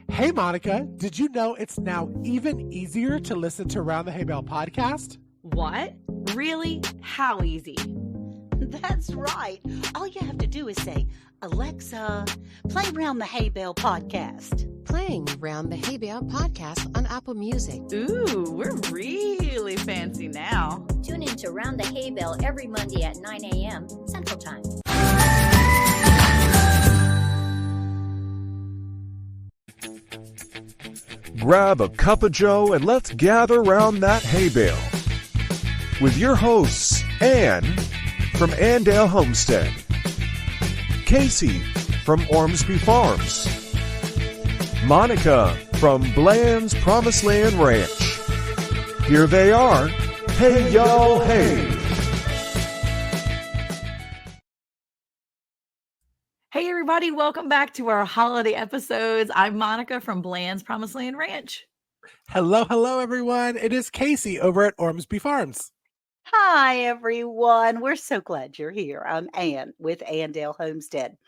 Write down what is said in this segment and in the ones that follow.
Hey, Monica, did you know it's now even easier to listen to Around the Hay Bale podcast? What? Really? How easy? That's right. All you have to do is say, Alexa, play Round the Hay Bale podcast. Playing Round the Hay Bale podcast on Apple Music. Ooh, we're really fancy now. Tune in to Round the Hay Bale every Monday at 9 a.m. Central Time. Grab a cup of joe and let's gather round that hay bale. With your hosts, Anne from Andale Homestead, Cayce from Ormsby Farms, Monica from Bland's Promised Land Ranch. Here they are. Hey, Yall Hey! Hey, everybody. Welcome back to our holiday episodes. I'm Monica from Bland's Promised Land Ranch. Hello, everyone. It is Cayce over at Ormsby Farms. Hi, everyone. We're so glad you're here. I'm Anne with Andale Homestead.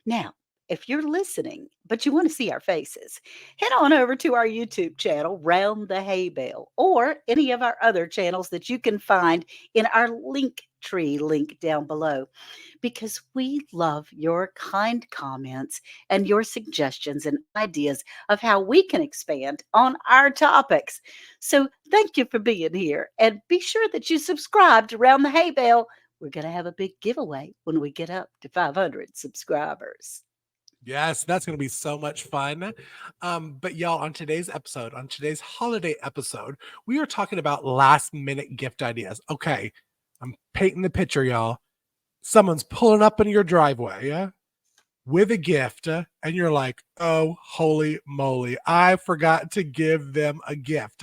Now, if you're listening, but you want to see our faces, head on over to our YouTube channel, Round the Hay Bale, or any of our other channels that you can find in our LinkTree link down below, because we love your kind comments and your suggestions and ideas of how we can expand on our topics. So thank you for being here, and be sure that you subscribe to Round the Hay Bale. We're going to have a big giveaway when we get up to 500 subscribers. Yes, that's going to be so much fun. But y'all, on today's holiday episode, we are talking about last minute gift ideas. Okay, I'm painting the picture, y'all. Someone's pulling up in your driveway with a gift, and you're like, oh, holy moly, I forgot to give them a gift.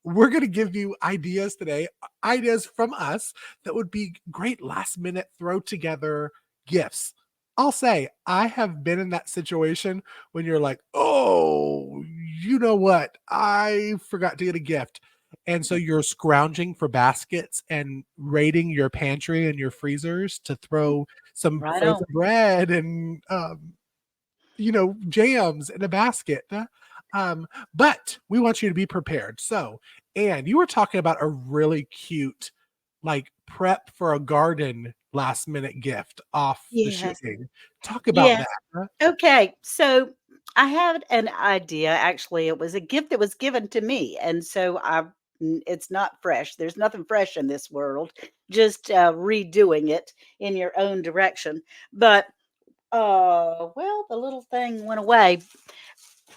We're going to give you ideas today, ideas from us that would be great last minute throw together gifts. I'll say I have been in that situation when you're like, oh, you know what? I forgot to get a gift. And so you're scrounging for baskets and raiding your pantry and your freezers to throw some frozen bread and, jams in a basket. But we want you to be prepared. So, Anne, you were talking about a really cute, prep for a garden last minute gift off the shooting. Talk about that. Huh? Okay, so I had an idea. Actually, it was a gift that was given to me, and so it's not fresh. There's nothing fresh in this world. Just redoing it in your own direction. But the little thing went away.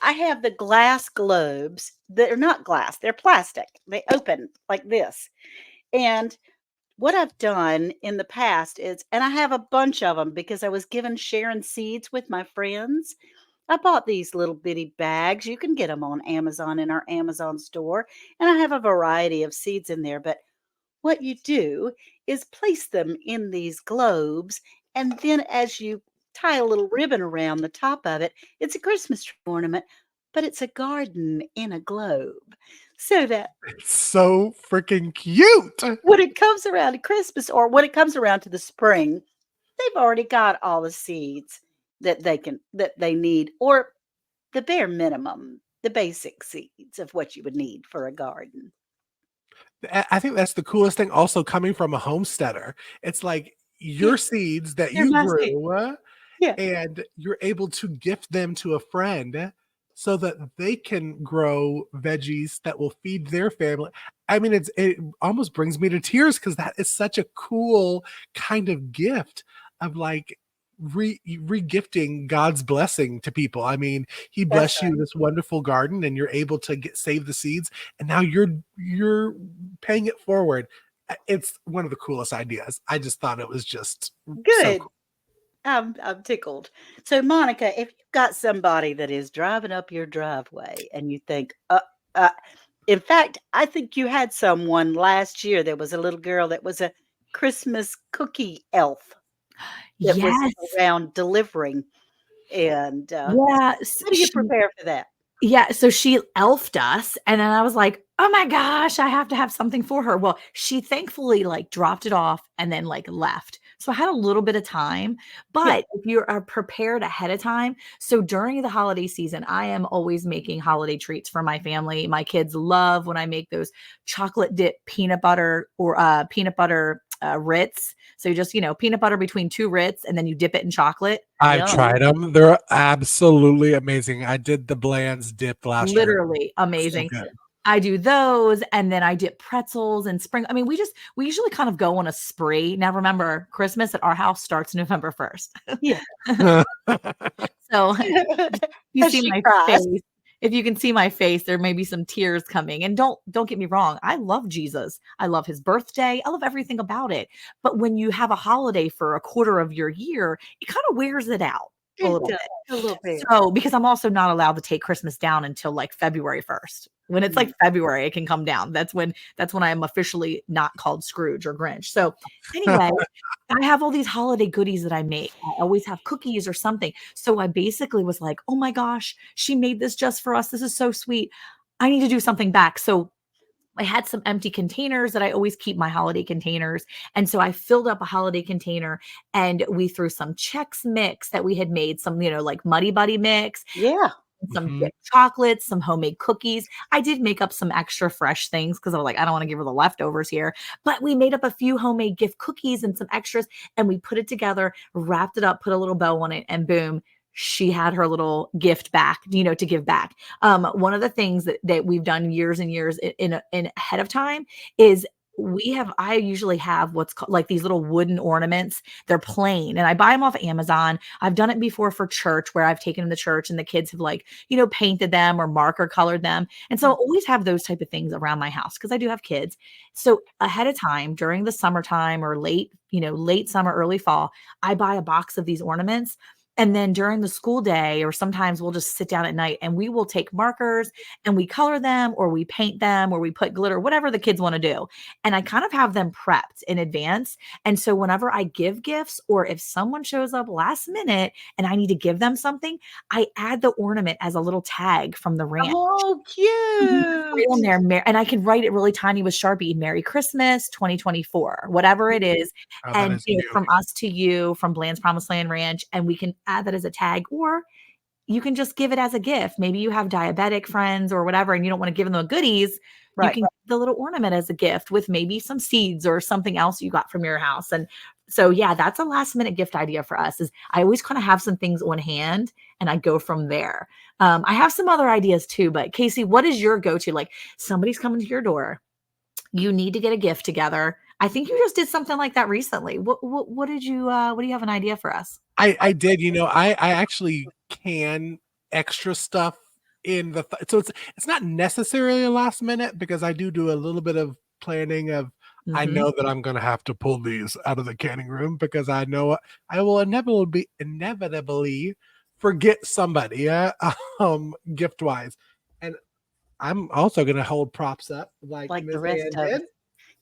I have the glass globes. They're not glass. They're plastic. They open like this, and what I've done in the past is, and I have a bunch of them because I was given sharing seeds with my friends. I bought these little bitty bags. You can get them on Amazon in our Amazon store. And I have a variety of seeds in there. But what you do is place them in these globes. And then as you tie a little ribbon around the top of it, it's a Christmas tree ornament, but it's a garden in a globe. So that it's so freaking cute. When it comes around to Christmas or when it comes around to the spring, they've already got all the seeds that they need, or the bare minimum, the basic seeds of what you would need for a garden. I think that's the coolest thing also coming from a homesteader. It's like your seeds that you grew and you're able to gift them to a friend so that they can grow veggies that will feed their family. I mean, it almost brings me to tears because that is such a cool kind of gift of re-gifting God's blessing to people. I mean, he blessed you this wonderful garden and you're able to save the seeds, and now you're paying it forward. It's one of the coolest ideas. I just thought it was just good. So cool. I'm tickled. So, Monica, if you've got somebody that is driving up your driveway and you think, in fact, I think you had someone last year. There was a little girl that was a Christmas cookie elf that was around delivering. And how do you prepare for that? Yeah, so she elfed us, and then I was like, oh my gosh, I have to have something for her. Well, she thankfully dropped it off and then left. So I had a little bit of time, but if you are prepared ahead of time, so during the holiday season, I am always making holiday treats for my family. My kids love when I make those chocolate dip peanut butter or peanut butter Ritz. So you just, peanut butter between two Ritz and then you dip it in chocolate. I've Yum. tried them. They're absolutely amazing. I did the Bland's dip last year. Literally So amazing. good. I do those, and then I dip pretzels and spring. I mean, we usually kind of go on a spree. Now, remember, Christmas at our house starts November 1st. Yeah. So you As see she my cries. face. If you can see my face, there may be some tears coming. And don't get me wrong, I love Jesus. I love his birthday. I love everything about it. But when you have a holiday for a quarter of your year, it kind of wears it out a It little does, bit. a little bit. So, because I'm also not allowed to take Christmas down until like February 1st. When it's like February, it can come down. That's when I am officially not called Scrooge or Grinch. So anyway, I have all these holiday goodies that I make. I always have cookies or something. So I basically was like, oh my gosh, she made this just for us. This is so sweet. I need to do something back. So I had some empty containers that I always keep my holiday containers. And so I filled up a holiday container and we threw some Chex Mix that we had made, some, like Muddy Buddy mix, Yeah. some Mhm. dipped chocolates, some homemade cookies. I did make up some extra fresh things because I was like, I don't want to give her the leftovers here. But we made up a few homemade gift cookies and some extras, and we put it together, wrapped it up, put a little bow on it, and boom, she had her little gift back, to give back. One of the things that we've done years and years in ahead of time is I usually have what's called like these little wooden ornaments. They're plain and I buy them off Amazon. I've done it before for church where I've taken them to church and the kids have painted them or marker colored them. And so I always have those type of things around my house because I do have kids. So ahead of time during the summertime or late summer, early fall, I buy a box of these ornaments. And then during the school day, or sometimes we'll just sit down at night and we will take markers and we color them or we paint them or we put glitter, whatever the kids want to do. And I kind of have them prepped in advance. And so whenever I give gifts or if someone shows up last minute and I need to give them something, I add the ornament as a little tag from the ranch. Oh, Right on cute. there, and I can write it really tiny with Sharpie, Merry Christmas 2024, whatever it is. Oh, that And is cute. from us to you, from Bland's Promised Land Ranch, and we can add that as a tag, or you can just give it as a gift. Maybe you have diabetic friends or whatever, and you don't want to give them the goodies. You Right. can give the little ornament as a gift with maybe some seeds or something else you got from your house. And so, yeah, that's a last minute gift idea for us. Is I always kind of have some things on hand, and I go from there. I have some other ideas too, but Cayce, what is your go to? Like somebody's coming to your door, you need to get a gift together. I think you just did something like that recently. What did you? What do you have an idea for us? I did, I actually can extra stuff in so it's not necessarily a last minute because I do a little bit of planning of I Mhm. know that I'm gonna have to pull these out of the canning room because I know I will inevitably forget somebody, gift wise. And I'm also gonna hold props up like Like the Miss rest Ann of us. did.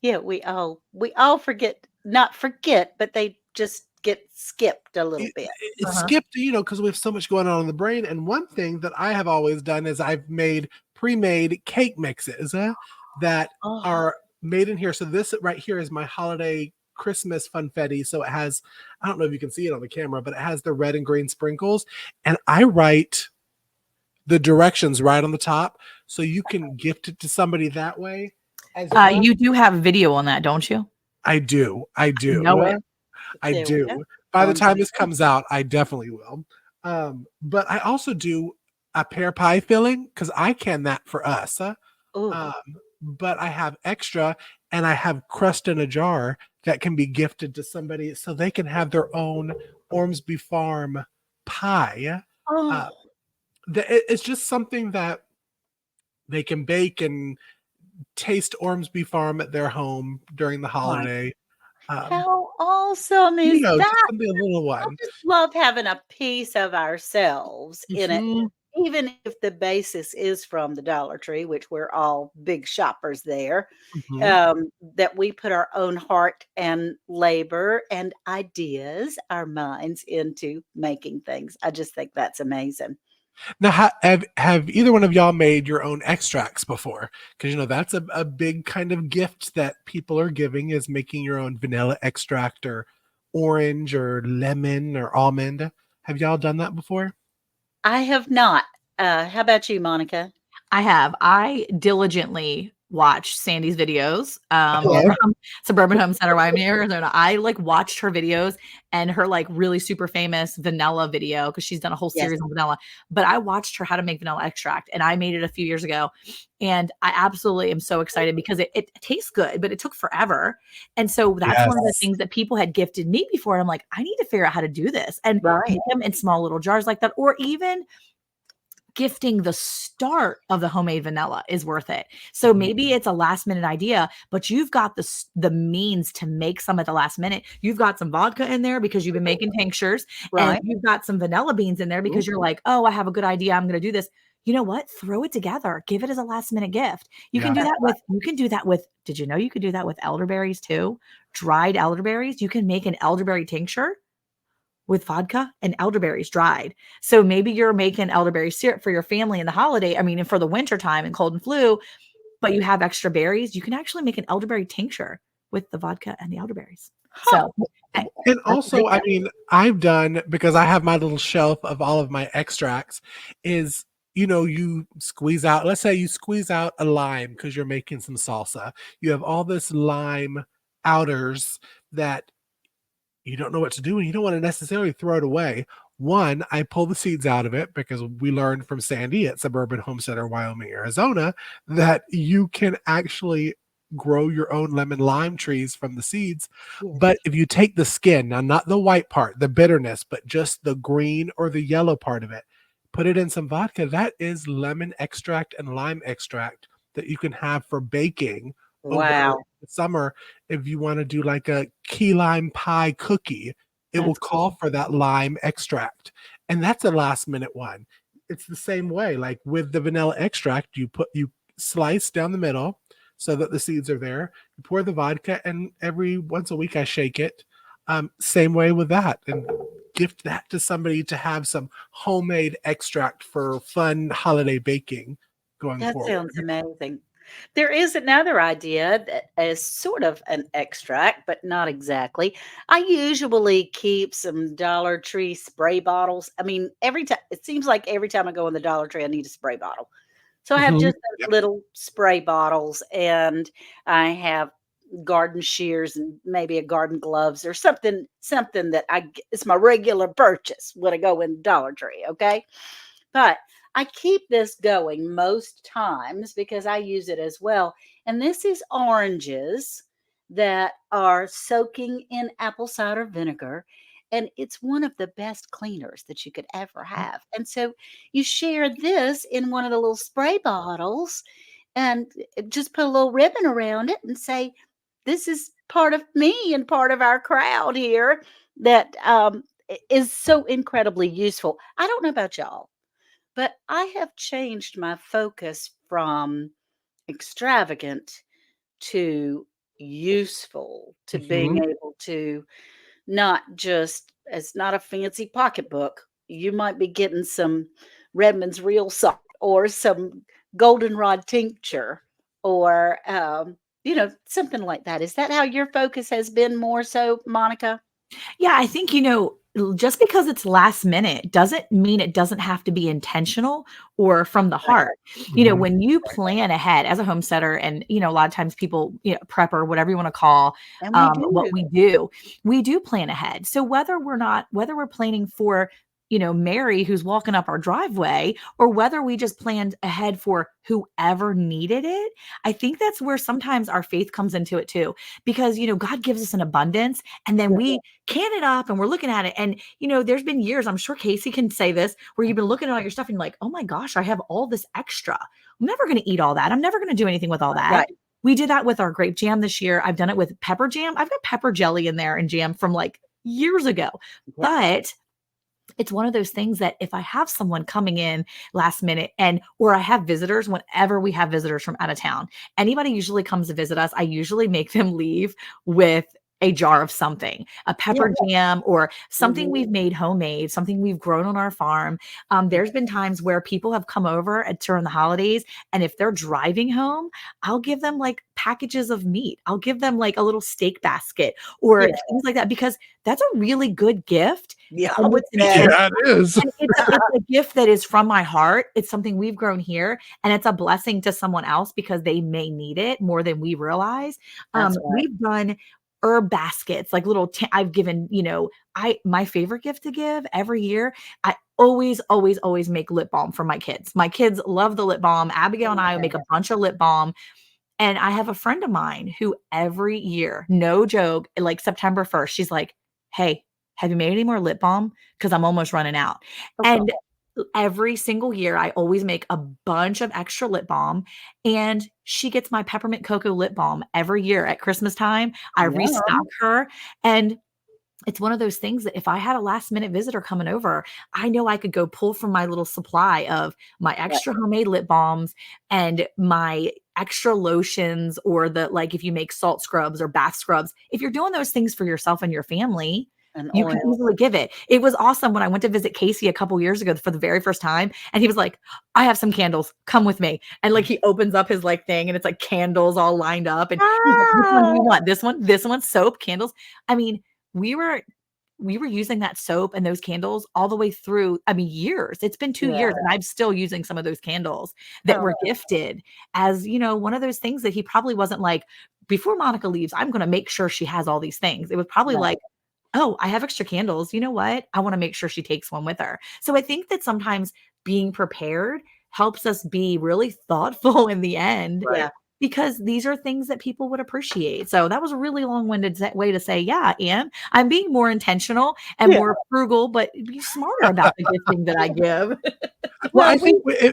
Yeah, we all forget, not forget, but they just get skipped a little bit. It Uh-huh. skipped, because we have so much going on in the brain. And one thing that I have always done is I've made pre-made cake mixes that Oh, are made in here. So this right here is my holiday Christmas funfetti. So it has, I don't know if you can see it on the camera, but it has the red and green sprinkles. And I write the directions right on the top so you can gift it to somebody that way as well. You do have video on that, don't you? I do. I Know do. it. I there we go. do. By the On time the this comes out, I definitely will. But I also do a pear pie filling because I can that for us. Ooh, Um, but I have extra and I have crust in a jar that can be gifted to somebody so they can have their own Ormsby Farm pie. oh, It's just something that they can bake and taste Ormsby Farm at their home during the my, holiday. Um, how awesome is just that? something a little I one. just love having a piece of ourselves in it, Mhm. even if the basis is from the Dollar Tree, which we're all big shoppers there, Mhm. that we put our own heart and labor and ideas, our minds into making things. I just think that's amazing. Now, have either one of y'all made your own extracts before? Because that's a big kind of gift that people are giving is making your own vanilla extract or orange or lemon or almond. Have y'all done that before? I have not. How about you, Monica? I diligently watch Sandy's videos Okay. from Suburban Home Center, Wyoming, Arizona. I like watched her videos and her like really super famous vanilla video because she's done a whole Yes. series on vanilla. But I watched her how to make vanilla extract and I made it a few years ago. And I absolutely am so excited because it tastes good, but it took forever. And so that's one of the Yes. things that people had gifted me before. And I'm like, I need to figure out how to do this and Right. make them in small little jars like that, or even gifting the start of the homemade vanilla is worth it. So Mhm. maybe it's a last minute idea, but you've got the means to make some at the last minute. You've got some vodka in there because you've been making tinctures, and Right. you've got some vanilla beans in there because you're like, oh, I have a good idea. I'm going to do this. You know what? Throw it together. Give it as a last minute gift. You can do Yeah. that with, did you know you could do that with elderberries too? Dried elderberries. You can make an elderberry tincture with vodka and elderberries dried. So maybe you're making elderberry syrup for your family in the holiday. I mean, and for the winter time and cold and flu, but you have extra berries. You can actually make an elderberry tincture with the vodka and the elderberries. Huh. So And that's a also, great I gift. mean, I've done, because I have my little shelf of all of my extracts, is you squeeze out, let's say you squeeze out a lime because you're making some salsa. You have all this lime outers that you don't know what to do and you don't want to necessarily throw it away. One, I pull the seeds out of it because we learned from Sandy at Suburban Home Center, Wyoming, Arizona, that you can actually grow your own lemon lime trees from the seeds. Yes. But if you take the skin, now not the white part, the bitterness, but just the green or the yellow part of it, put it in some vodka, that is lemon extract and lime extract that you can have for baking over Wow. the summer. If you want to do like a key lime pie cookie, it will That's call for that lime extract. And that's a last minute one. It's the same way. Like with the vanilla extract, you slice down the middle so that the seeds are there. You pour the vodka, and every once a week I shake it. Same way with that. And gift that to somebody to have some homemade extract for fun holiday baking going That forward. sounds amazing. There is another idea that is sort of an extract, but not exactly. I usually keep some Dollar Tree spray bottles. I mean, every time it seems like every time I go in the Dollar Tree, I need a spray bottle. So I have Mhm. just those little spray bottles, and I have garden shears and maybe a garden gloves or something that it's my regular purchase when I go in Dollar Tree. Okay. But I keep this going most times because I use it as well. And this is oranges that are soaking in apple cider vinegar. And it's one of the best cleaners that you could ever have. And so you share this in one of the little spray bottles and just put a little ribbon around it and say, this is part of me and part of our crowd here that is so incredibly useful. I don't know about y'all, but I have changed my focus from extravagant to useful, to being Mhm. able to not just, it's not a fancy pocketbook. You might be getting some Redmond's real salt or some goldenrod tincture or, something like that. Is that how your focus has been more so, Monica? Yeah, I think, just because it's last minute doesn't mean it doesn't have to be intentional or from the Right. heart. Mhm. When you plan ahead as a homesteader and, a lot of times people, prepper, whatever you want to call And we what do. we do plan ahead. So whether we're planning for, Mary who's walking up our driveway, or whether we just planned ahead for whoever needed it, I think that's where sometimes our faith comes into it too, because, God gives us an abundance and then Yeah. we can it up and we're looking at it. And, there's been years, I'm sure Cayce can say this, where you've been looking at all your stuff and you're like, oh my gosh, I have all this extra. I'm never going to eat all that. I'm never going to do anything with all that. Right. We did that with our grape jam this year. I've done it with pepper jam. I've got pepper jelly in there and jam from like years ago. Yeah. But it's one of those things that if I have someone coming in last minute or I have visitors, whenever we have visitors from out of town, anybody usually comes to visit us, I usually make them leave with a jar of something, a pepper jam or something Mhm. we've made homemade, something we've grown on our farm. There's been times where people have come over during the holidays, and if they're driving home, I'll give them like packages of meat. I'll give them like a little steak basket or Yeah. things like that because that's a really good gift. Yeah, I And would it's bet. intentional. Yeah, it is. And it's a gift that is from my heart. It's something we've grown here, and it's a blessing to someone else because they may need it more than we realize. That's right. We've done herb baskets, like little I've given, my favorite gift to give every year, I always, always, always make lip balm for my kids. My kids love the lip balm. Abigail and I will make a bunch of lip balm. And I have a friend of mine who every year, no joke, like September 1st, she's like, "Hey, have you made any more lip balm? Because I'm almost running out." And every single year, I always make a bunch of extra lip balm. And she gets my peppermint cocoa lip balm every year at Christmas time. I restock Yum. her. And it's one of those things that if I had a last minute visitor coming over, I know I could go pull from my little supply of my Right. extra homemade lip balms and my extra lotions or the like if you make salt scrubs or bath scrubs. If you're doing those things for yourself and your family, And you can oils. easily give it. It was awesome when I went to visit Cayce a couple years ago for the very first time. And he was like, "I have some candles. Come with me." And like he opens up his like thing and it's like candles all lined up. And he's like, "Which one do you Ah! want? This one, soap, candles." I mean, we were we were using that soap and those candles all the way through, I mean, years. It's been 2 Yeah. years and I'm still using some of those candles that Oh, were gifted as, one of those things that he probably wasn't like, "Before Monica leaves, I'm gonna make sure she has all these things." It was probably right. like, "Oh, I have extra candles. You know what? I wanna make sure she takes one with her." So I think that sometimes being prepared helps us be really thoughtful in the end Yeah. because these are things that people would appreciate. So that was a really long-winded way to say, yeah, and I'm being more intentional and Yeah. more frugal, but be smarter about the gifting that I give. Well, I Well, think yeah.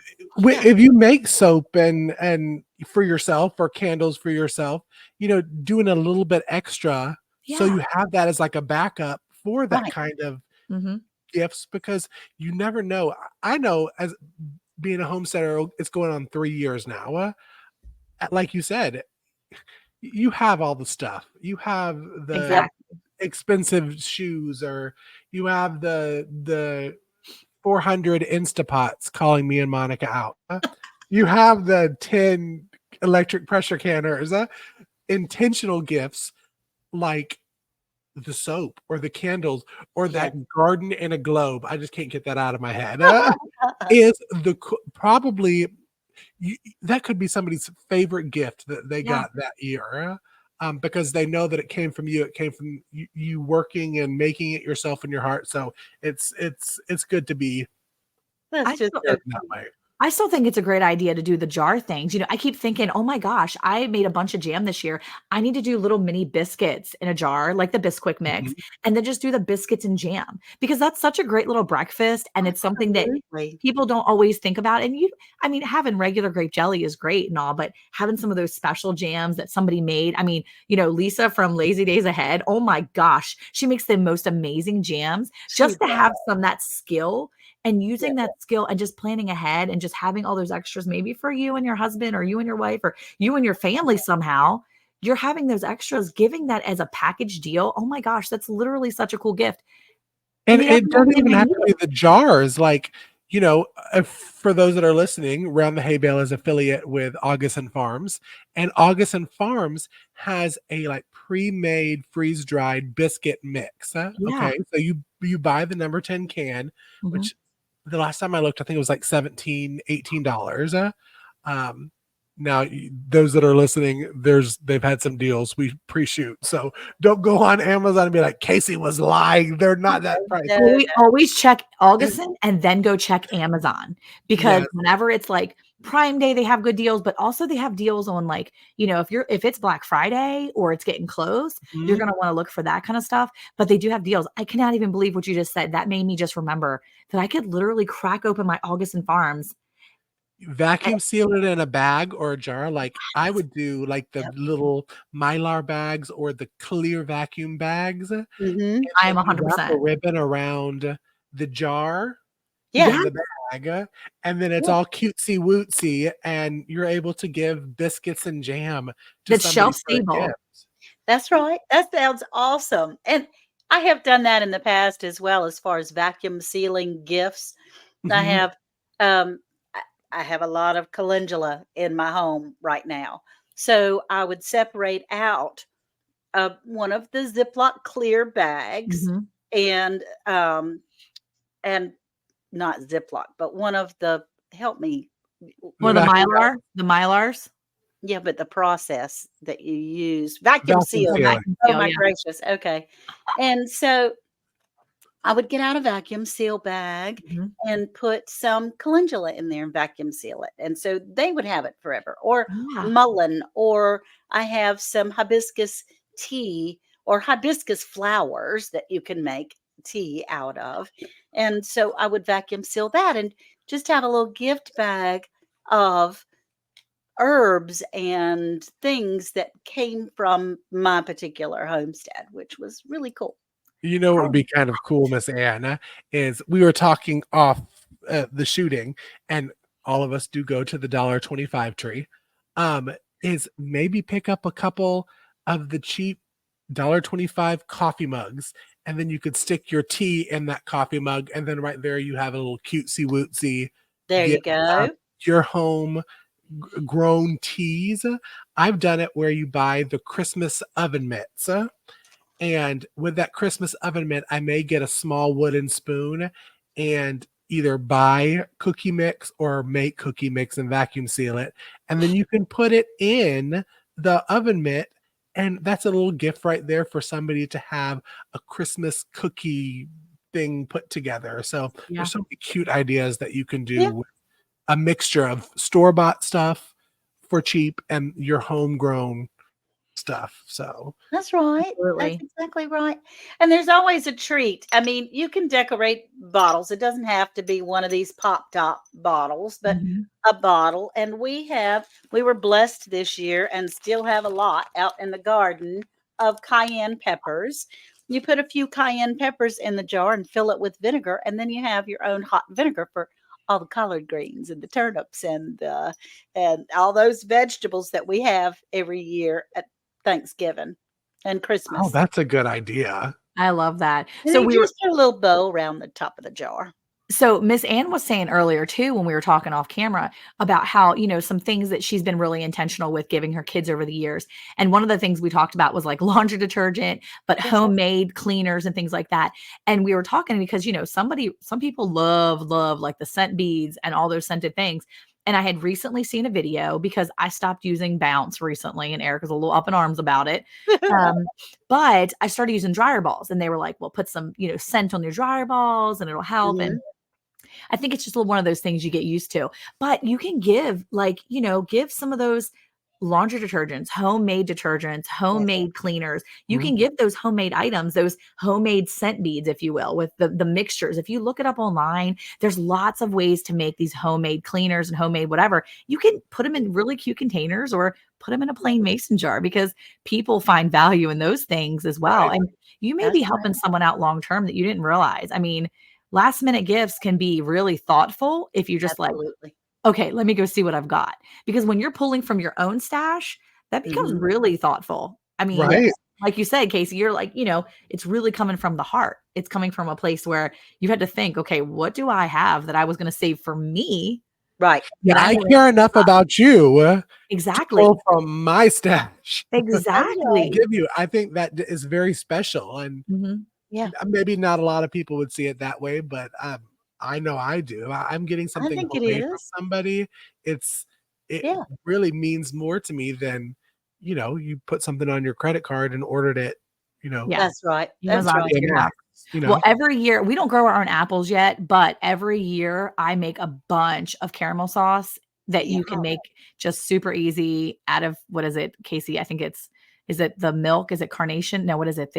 if you make soap and for yourself or candles for yourself, doing a little bit extra so Yeah. you have that as like a backup for that Right. kind of Mhm. gifts because you never know. I know as being a homesteader, it's going on 3 years now. Like you said, you have all the stuff. You have the Exactly. expensive shoes or you have the 400 Instapots calling me and Monica out. You have the 10 electric pressure canners, intentional gifts like the soap or the candles or Yeah. that garden in a globe. I just can't get that out of my head. Is probably that could be somebody's favorite gift that they Yeah. got that year. Because they know that it came from you. It came from you working and making it yourself in your heart. So it's good to be That's I just still so that cute. way. I still think it's a great idea to do the jar things. I keep thinking, "Oh my gosh, I made a bunch of jam this year. I need to do little mini biscuits in a jar, like the Bisquick mix, Mhm. and then just do the biscuits and jam." Because that's such a great little breakfast, and it's something that Absolutely. people don't always think about. And I mean, having regular grape jelly is great and all, but having some of those special jams that somebody made. I mean, Lisa from Lazy Days Ahead, oh my gosh, she makes the most amazing jams. She Just to does. have that skill and Yeah. using that skill and just planning ahead and just having all those extras maybe for you and your husband or you and your wife or you and your family somehow, you're having those extras, giving that as a package deal. Oh my gosh, that's literally such a cool gift. And And you never it know doesn't when even you have need to be it. the jars. Like, for those that are listening, Round the Hay Bale is affiliate with Augustin Farms, and Augustin Farms has a like pre-made freeze-dried biscuit mix. Yeah. Okay, so you buy the number 10 can, Mhm. which the last time I looked, I think it was like $17-18. Um, now those that are listening, they've had some deals we pre-shoot, so don't go on Amazon and be like Cayce was lying. They're not that price. No, Always check Augustin and then go check Amazon because Yes. whenever it's like Prime Day, they have good deals, but also they have deals on like, if it's Black Friday or it's getting close, you're Mhm. gonna want to look for that kind of stuff. But they do have deals. I cannot even believe what you just said. That made me just remember that I could literally crack open my Augustin Farms. Vacuum seal it in a bag or a jar. Like I would do like the Yep. little Mylar bags or the clear vacuum bags. And Mhm. I am then you wrap a 100%. ribbon around the jar Yeah. and Yeah, the bag, and then it's Yeah. all cutesy wootsy, and you're able to give biscuits and jam to that's somebody shelf for a stable. gift. That's right. That sounds awesome. And I have done that in the past as well, as far as vacuum sealing gifts. I Mhm. have um I I have a lot of calendula in my home right now. So I would separate out one of the Ziploc clear bags Mhm. and and not Ziploc, but one of the help me. Or The the vacuum Mylar, the Mylars? Yeah, but the process that you use, vacuum vacuum Oh, seal. sealer. vacuum Oh seal, my yeah. gracious. Okay. And so I would get out a vacuum seal bag Mhm. and put some calendula in there and vacuum seal it. And so they would have it forever. Or Yeah. mullein, or I have some hibiscus tea or hibiscus flowers that you can make tea out of. And so I would vacuum seal that and just have a little gift bag of herbs and things that came from my particular homestead, which was really cool. You know what would Oh. be kind of cool, Miss Anna, is we were talking off the shooting, and all of us do go to the $1.25 tree. Um, is maybe pick up a couple of the cheap $1.25 coffee mugs, and then you could stick your tea in that coffee mug, and then right there you have a little cutesy wootsy There you get go. your home grown teas. I've done it where you buy the Christmas oven mitts. And with that Christmas oven mitt, I may get a small wooden spoon and either buy cookie mix or make cookie mix and vacuum seal it. And then you can put it in the oven mitt. And that's a little gift right there for somebody to have a Christmas cookie thing put together. So Yeah. there's so many cute ideas that you can do Yeah, with a mixture of store-bought stuff for cheap and your homegrown stuff. So that's right. That's Absolutely. exactly right. And there's always a treat. I mean, you can decorate bottles. It doesn't have to be one of these pop top bottles, but Mhm. a bottle. And we were blessed this year and still have a lot out in the garden of cayenne peppers. You put a few cayenne peppers in the jar and fill it with vinegar, and then you have your own hot vinegar for all the collard greens and the turnips and all those vegetables that we have every year at Thanksgiving and oh, Christmas. that's a good idea. I love that. And then you just put a little bow around the top of the jar. So Miss Ann was saying earlier too, when we were talking off camera about how, some things that she's been really intentional with giving her kids over the years. And one of the things we talked about was like laundry detergent, but That's right. homemade cleaners and things like that. And we were talking because, some people love like the scent beads and all those scented things. And I had recently seen a video because I stopped using Bounce recently, and Eric was a little up in arms about it. Um, but I started using dryer balls, and they were like, well, put some, scent on your dryer balls and it'll help. And Mhm. I think it's just one of those things you get used to. But you can give, like, give some of those laundry detergents, That's homemade cleaners. You Mhm. can give those homemade items, those homemade scent beads, if you will, with the mixtures. If you look it up online, there's lots of ways to make these homemade cleaners and homemade whatever. You can put them in really cute containers or put them in a plain mason jar because people find value in those things as well. Right. And you may that's be right. helping someone out long term that you didn't realize. I mean, last minute gifts can be really thoughtful if you're just like, Absolutely. okay, let me go see what I've got. Because when you're pulling from your own stash, that becomes Mhm. really thoughtful. I mean, Right. Yes. like you said, Casey, you're like, it's really coming from the heart. It's coming from a place where you had to think, okay, what do I have that I was going to save for me Right. that Yeah, I'm I going to care enough about you to exactly, pull from my stash That's to right. exactly. give you. I think that is very special, and Mhm. Yeah. maybe not a lot of people would see it that way, but I know I do. I'm getting I something think it homemade from is. somebody. It Yeah. really means more to me than you put something on your credit card and ordered it. You know, Yeah. That's right. That's Amazon right. to your TMX, house. You Well, know, every year we don't grow our own apples yet, but every year I make a bunch of caramel sauce that Yeah. you can make just super easy out of what is it, Casey? I think is it the milk? Is it carnation? No, what is it?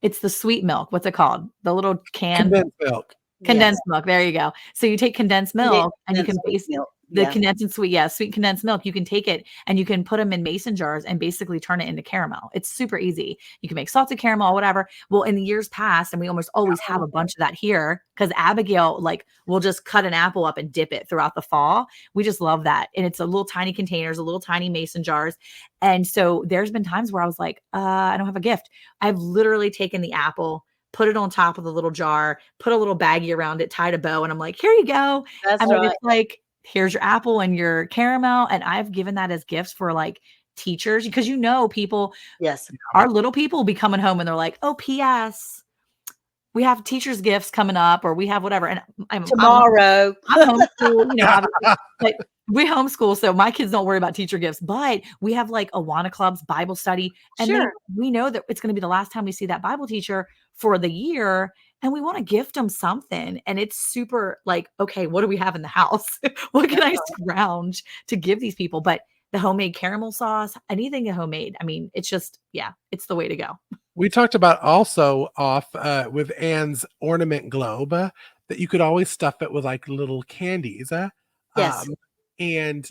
It's the sweet milk. What's it called? The little can. condensed milk. Condensed milk. There you go. So you take condensed milk and you can Condensed milk. the Yeah. condensed and sweet, sweet condensed milk. You can take it and you can put them in mason jars and basically turn it into caramel. It's super easy. You can make salted caramel, whatever. Well, in the years past, and we almost always have a bunch of that here because Abigail will just cut an apple up and dip it throughout the fall. We just love that. And it's a little tiny containers, a little tiny mason jars. And so there's been times where I was like, I don't have a gift. I've literally taken the apple, put it on top of the little jar, put a little baggie around it, tied a bow, and I'm like, here you go. That's I mean, right. it's like, here's your apple and your caramel. And I've given that as gifts for like teachers because people, Yes. our little people will be coming home and they're like, oh, P.S. we have teachers' gifts coming up, or we have whatever. And Tomorrow. I'm homeschooled, obviously, but we homeschool, so my kids don't worry about teacher gifts. But we have like Awana clubs, Bible study, and then we know that it's going to be the last time we see that Bible teacher for the year, and we want to gift them something. And it's super like, okay, what do we have in the house? What can I scrounge to give these people? But the homemade caramel sauce, anything homemade. I mean, it's just, it's the way to go. We talked about also with Anne's ornament globe that you could always stuff it with like little candies. Yes. And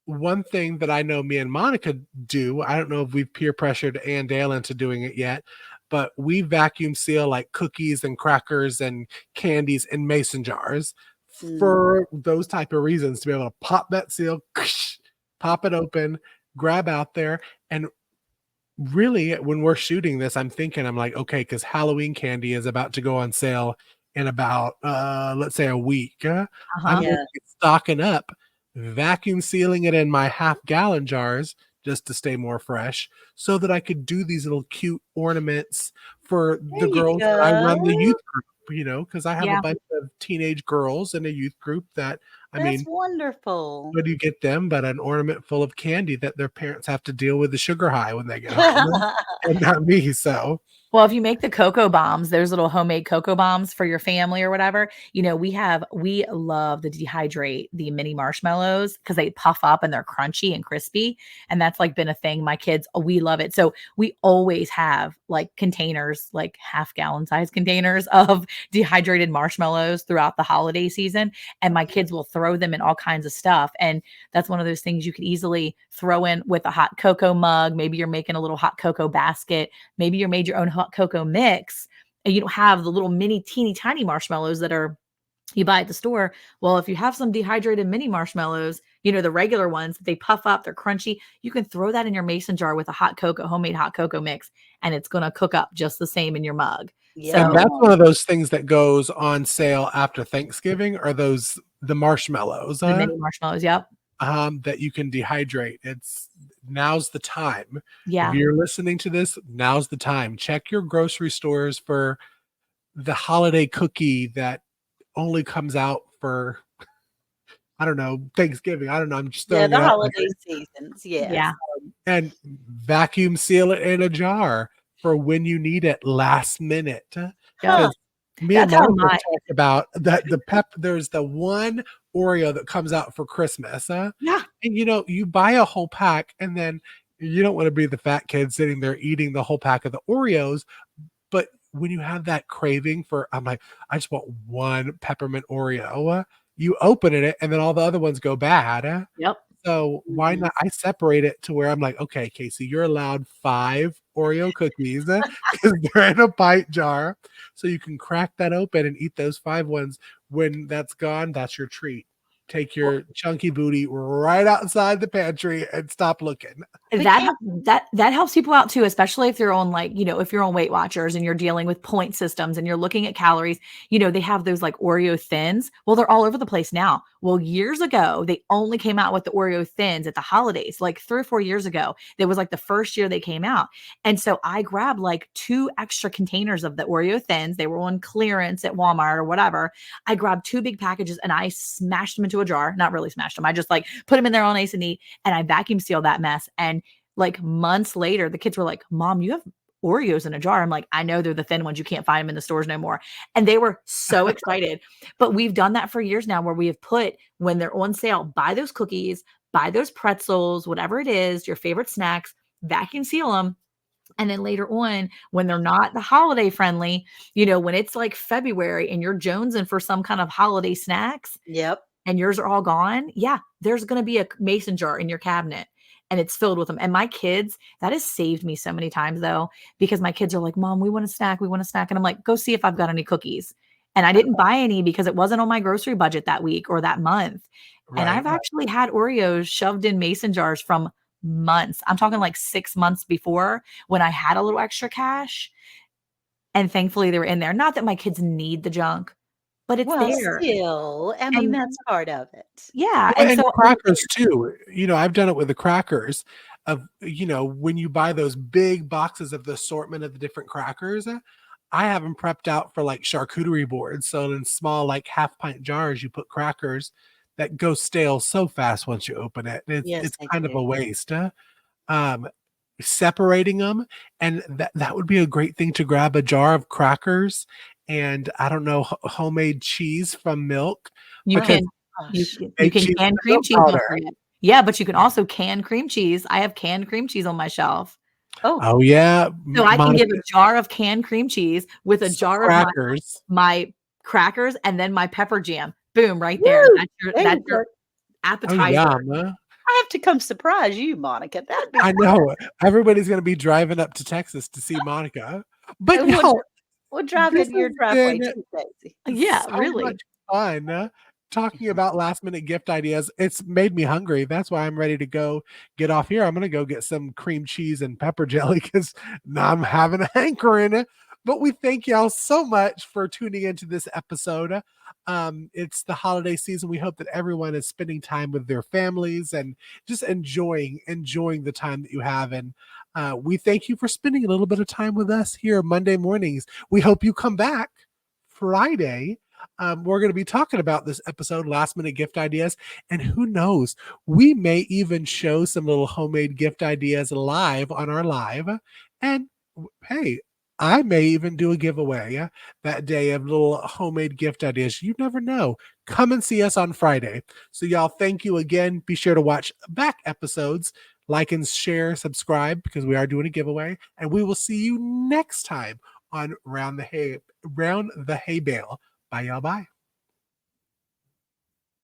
one thing that I know me and Monica do, I don't know if we've peer pressured Ann Dale into doing it yet, but we vacuum seal like cookies and crackers and candies in mason jars for those type of reasons, to be able to pop that seal, pop it open, grab out there. And really, when we're shooting this, I'm like, okay, because Halloween candy is about to go on sale in about, let's say a week. I'm stocking up, vacuum sealing it in my half-gallon jars just to stay more fresh so that I could do these little cute ornaments for the girls that I run the youth group, because I have a bunch of teenage girls in a youth group that, That's wonderful. what do you get them but an ornament full of candy that their parents have to deal with the sugar high when they get home and not me, so. Well, if you make the cocoa bombs, there's little homemade cocoa bombs for your family or whatever. We love to dehydrate the mini marshmallows because they puff up and they're crunchy and crispy. And that's like been a thing. My kids, we love it. So we always have like containers, like half-gallon size containers of dehydrated marshmallows throughout the holiday season. And my kids will throw them in all kinds of stuff. And that's one of those things you could easily throw in with a hot cocoa mug. Maybe you're making a little hot cocoa basket. Maybe you made your own hot cocoa mix and you don't have the little mini teeny tiny marshmallows that you buy at the store. Well, if you have some dehydrated mini marshmallows, the regular ones, they puff up, they're crunchy. You can throw that in your mason jar with a homemade hot cocoa mix, and it's going to cook up just the same in your mug. Yeah. So And that's one of those things that goes on sale after Thanksgiving, are the marshmallows. the mini marshmallows. Yep. That you can dehydrate. Now's the time. Yeah. If you're listening to this, now's the time. Check your grocery stores for the holiday cookie that only comes out for, I don't know, Thanksgiving. I don't know. I'm just throwing the it out holiday there. seasons. Yes. Yeah. And vacuum seal it in a jar for when you need it last minute. Yeah. Me and That's how Monica talked about that. There's the one Oreo that comes out for Christmas. Yeah. And you buy a whole pack, and then you don't want to be the fat kid sitting there eating the whole pack of the Oreos. But when you have that craving for, I'm like, I just want one peppermint Oreo. You open it, and then all the other ones go bad. Yep. So why not? I separate it to where I'm like, okay, Cayce, you're allowed 5 Oreo cookies because they're in a pint jar. So you can crack that open and eat those 5 ones. When that's gone, that's your treat. Take your chunky booty right outside the pantry and stop looking. That helps people out too, especially if you're on if you're on Weight Watchers and you're dealing with point systems and you're looking at calories. They have those like Oreo thins. Well, they're all over the place now. Well, years ago, they only came out with the Oreo thins at the holidays, like 3 or 4 years ago. That was like the first year they came out. And so I grabbed like 2 extra containers of the Oreo thins. They were on clearance at Walmart or whatever. I grabbed 2 big packages and I smashed them into a jar. Not really smashed them. I just like put them in there all nice and neat, and I vacuum sealed that mess. And like months later, the kids were like, Mom, you have Oreos in a jar. I'm like, I know, they're the thin ones. You can't find them in the stores no more. And they were so excited. But we've done that for years now, where we have put, when they're on sale, buy those cookies, buy those pretzels, whatever it is, your favorite snacks, vacuum seal them. And then later on, when they're not the holiday friendly, when it's like February and you're jonesing for some kind of holiday snacks Yep. and yours are all gone, yeah, there's going to be a mason jar in your cabinet and it's filled with them. And my kids, that has saved me so many times though, because my kids are like, Mom, we want a snack. We want a snack. And I'm like, go see if I've got any cookies. And I didn't buy any because it wasn't on my grocery budget that week or that month. And Right. I've actually had Oreos shoved in mason jars from months. I'm talking like 6 months before when I had a little extra cash. And thankfully they were in there. Not that my kids need the junk, but it's Well, there. still, I mean, And that's part of it. yeah. Well, And and so crackers too. I've done it with the crackers of, when you buy those big boxes of the assortment of the different crackers, I have them prepped out for like charcuterie boards. So in small, like half pint jars, you put crackers that go stale so fast once you open it. And Yes, it's they kind of do. a waste. Um, Separating them, and that would be a great thing to grab a jar of crackers and I don't know, homemade cheese from milk, you because can Gosh. you baked can cheese can and cream milk cheese, don't powder. forget. Yeah, but you can also can cream cheese. I have canned cream cheese on my shelf. Oh, Oh yeah, So I can Monica, give a jar of canned cream cheese with a some jar of crackers. my crackers and then my pepper jam. Boom, right there. woo! There That's you your go. Oh, appetizer. yum. I have to come surprise you, Monica. That'd be I know. Everybody's gonna be driving up to Texas to see Monica. But and we'll drive this into your has driveway been too, Cayce. Yeah, so much really. fun talking about last minute gift ideas. It's made me hungry. That's why I'm ready to go get off here. I'm gonna go get some cream cheese and pepper jelly because now I'm having a hankering. But we thank y'all so much for tuning into this episode. It's the holiday season. We hope that everyone is spending time with their families and just enjoying the time that you have. And we thank you for spending a little bit of time with us here Monday mornings. We hope you come back Friday. We're going to be talking about this episode, last minute gift ideas. And who knows, we may even show some little homemade gift ideas live on our live. And hey, I may even do a giveaway that day of little homemade gift ideas. You never know. Come and see us on Friday. So, y'all, thank you again. Be sure to watch back episodes, like and share, subscribe, because we are doing a giveaway. And we will see you next time on Round the Hay Bale. Bye, y'all. Bye.